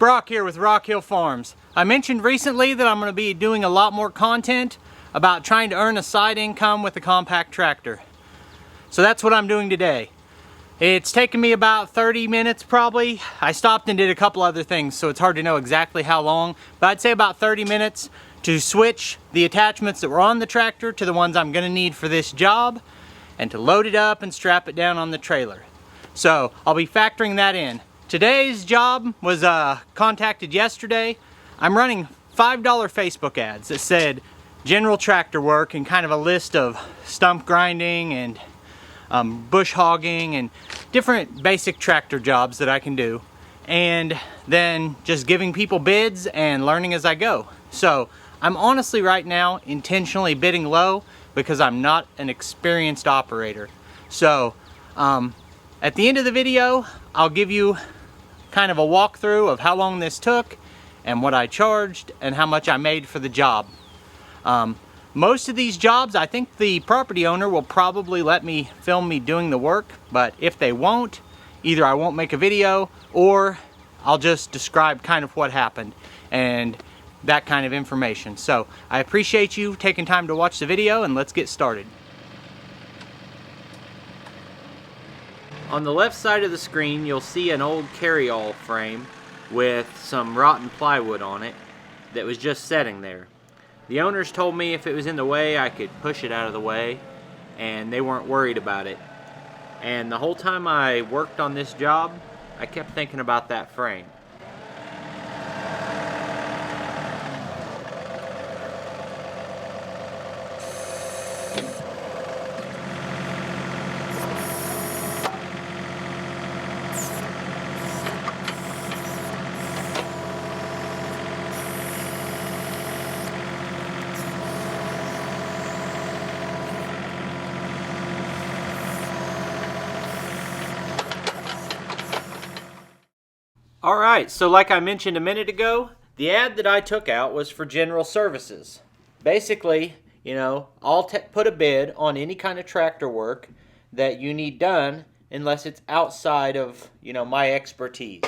Brock here with Rock Hill Farms. I mentioned recently that I'm going to be doing a lot more content about trying to earn a side income with a compact tractor. So that's what I'm doing today. It's taken me about 30 minutes probably. I stopped and did a couple other things, so it's hard to know exactly how long, but I'd say about 30 minutes to switch the attachments that were on the tractor to the ones I'm going to need for this job, and to load it up and strap it down on the trailer. So I'll be factoring that in. Today's job was contacted yesterday. I'm running $5 Facebook ads that said general tractor work and kind of a list of stump grinding and bush hogging and different basic tractor jobs that I can do, and then just giving people bids and learning as I go. So I'm honestly right now intentionally bidding low because I'm not an experienced operator. So at the end of the video, I'll give you kind of a walkthrough of how long this took and what I charged and how much I made for the job. Most of these jobs, I think the property owner will probably let me film me doing the work, but if they won't, either I won't make a video or I'll just describe kind of what happened and that kind of information. So I appreciate you taking time to watch the video, and let's get started. On the left side of the screen, you'll see an old carry-all frame with some rotten plywood on it that was just sitting there. The owners told me if it was in the way, I could push it out of the way, and they weren't worried about it. And the whole time I worked on this job, I kept thinking about that frame. Alright, so like I mentioned a minute ago, the ad that I took out was for general services. Basically, you know, I'll put a bid on any kind of tractor work that you need done unless it's outside of, you know, my expertise.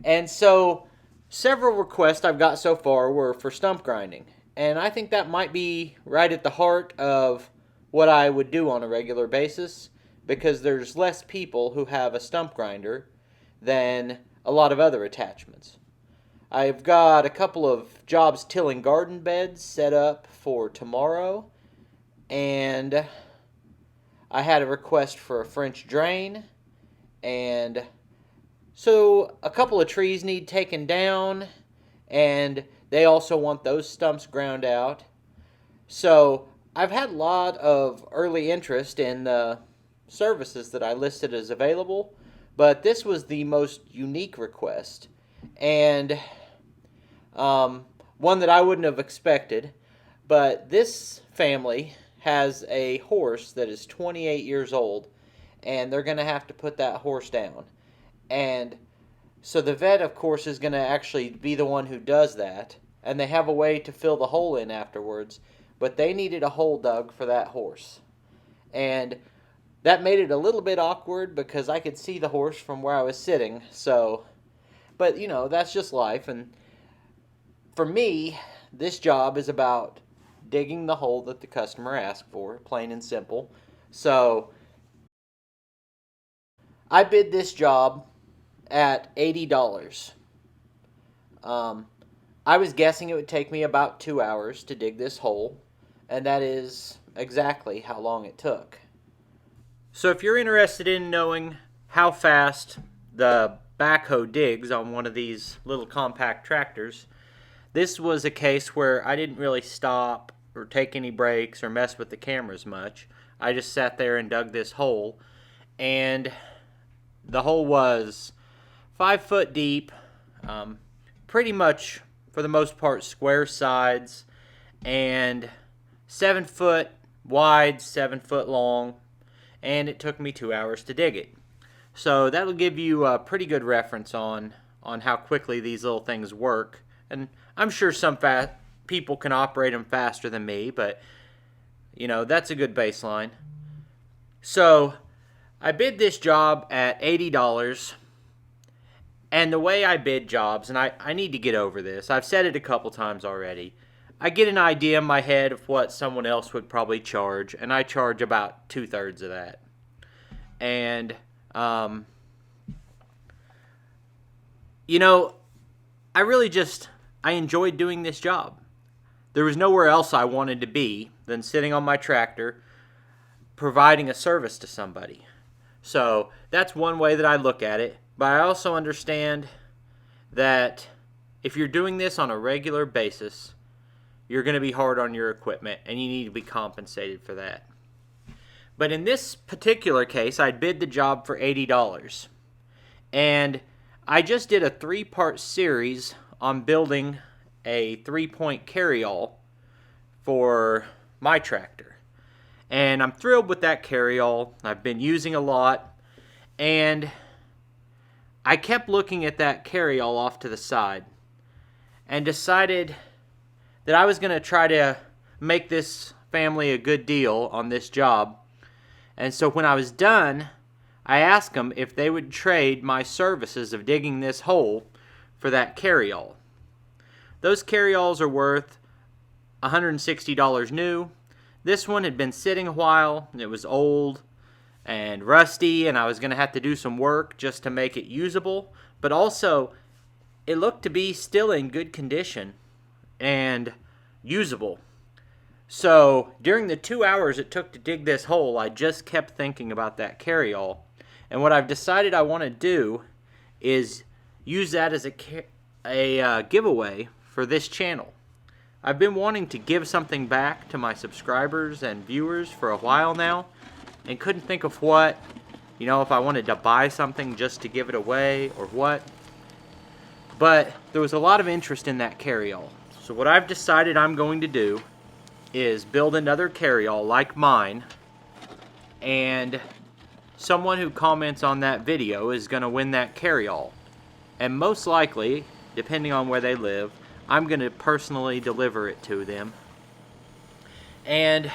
And so several requests I've got so far were for stump grinding. And I think that might be right at the heart of what I would do on a regular basis, because there's less people who have a stump grinder than a lot of other attachments. I've got a couple of jobs tilling garden beds set up for tomorrow, and I had a request for a French drain, and so a couple of trees need taken down, and they also want those stumps ground out. So I've had a lot of early interest in the services that I listed as available, but this was the most unique request, and one that I wouldn't have expected. But this family has a horse that is 28 years old, and they're going to have to put that horse down. And so the vet, of course, is going to actually be the one who does that, and they have a way to fill the hole in afterwards, but they needed a hole dug for that horse. And that made it a little bit awkward because I could see the horse from where I was sitting. So, but you know, that's just life. And for me, this job is about digging the hole that the customer asked for, plain and simple. So I bid this job at $80. I was guessing it would take me about 2 hours to dig this hole, and that is exactly how long it took. So if you're interested in knowing how fast the backhoe digs on one of these little compact tractors, this was a case where I didn't really stop or take any breaks or mess with the cameras much. I just sat there and dug this hole, and the hole was 5 foot deep, pretty much for the most part square sides, and 7 foot wide, 7 foot long, and it took me 2 hours to dig it. So that'll give you a pretty good reference on how quickly these little things work. And I'm sure some people can operate them faster than me, but you know, that's a good baseline. So I bid this job at $80, And the way I bid jobs, and I need to get over this, I've said it a couple times already, I get an idea in my head of what someone else would probably charge, and I charge about 2/3 of that. And, you know, I enjoyed doing this job. There was nowhere else I wanted to be than sitting on my tractor, providing a service to somebody. So that's one way that I look at it. But I also understand that if you're doing this on a regular basis, you're going to be hard on your equipment, and you need to be compensated for that. But in this particular case, I bid the job for $80. And I just did a 3-part series on building a 3-point carryall for my tractor. And I'm thrilled with that carryall. I've been using a lot. And I kept looking at that carryall off to the side and decided that I was going to try to make this family a good deal on this job. And so when I was done, I asked them if they would trade my services of digging this hole for that carryall. Those carryalls are worth $160 new. This one had been sitting a while, and it was old and rusty, and I was going to have to do some work just to make it usable. But also, it looked to be still in good condition and usable. So during the 2 hours it took to dig this hole, I just kept thinking about that carryall. And what I've decided I want to do is use that as a giveaway for this channel. I've been wanting to give something back to my subscribers and viewers for a while now, and couldn't think of what, if I wanted to buy something just to give it away or what. But there was a lot of interest in that carryall. So what I've decided I'm going to do is build another carryall like mine, and someone who comments on that video is going to win that carryall. And most likely, depending on where they live, I'm going to personally deliver it to them. And,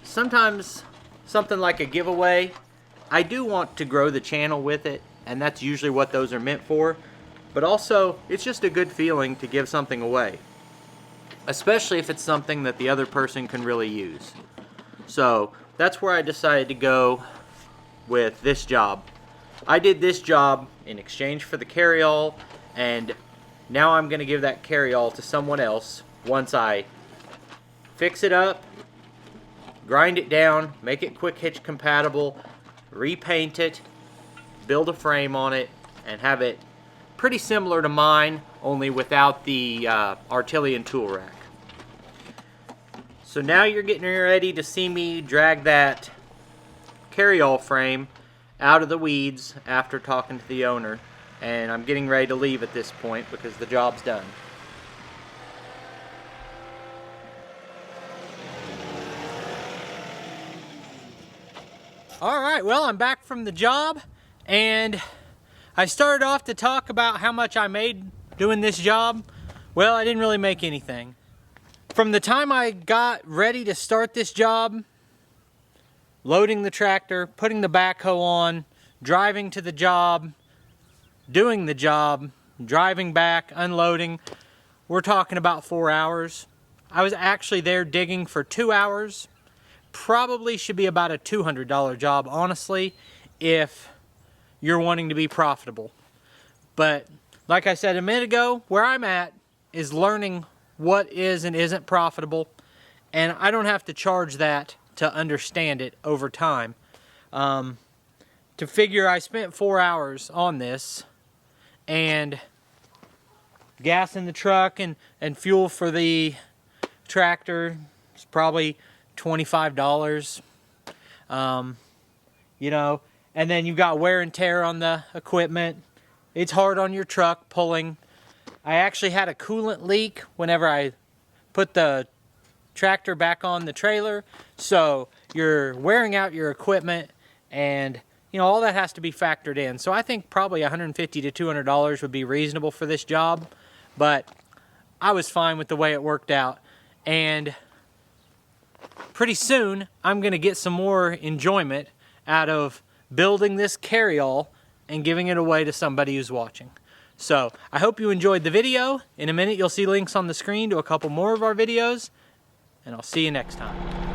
sometimes something like a giveaway, I do want to grow the channel with it, and that's usually what those are meant for. But also, it's just a good feeling to give something away, especially if it's something that the other person can really use. So that's where I decided to go with this job. I did this job in exchange for the carryall, and now I'm going to give that carryall to someone else once I fix it up, grind it down, make it quick hitch compatible, repaint it, build a frame on it, and have it pretty similar to mine, only without the Artilian tool rack. So now you're getting ready to see me drag that carryall frame out of the weeds after talking to the owner, and I'm getting ready to leave at this point because the job's done. Alright, well, I'm back from the job, and I started off to talk about how much I made doing this job. Well, I didn't really make anything. From the time I got ready to start this job, loading the tractor, putting the backhoe on, driving to the job, doing the job, driving back, unloading, we're talking about 4 hours. I was actually there digging for 2 hours. Probably should be about a $200 job, honestly, if you're wanting to be profitable. But like I said a minute ago, where I'm at is learning what is and isn't profitable, and I don't have to charge that to understand it over time. To figure, I spent 4 hours on this, and gas in the truck and fuel for the tractor is probably $25. And then you've got wear and tear on the equipment. It's hard on your truck pulling. I actually had a coolant leak whenever I put the tractor back on the trailer. So you're wearing out your equipment, and all that has to be factored in. So I think probably $150 to $200 would be reasonable for this job, but I was fine with the way it worked out. And pretty soon I'm going to get some more enjoyment out of building this carryall and giving it away to somebody who's watching. So I hope you enjoyed the video. In a minute you'll see links on the screen to a couple more of our videos, and I'll see you next time.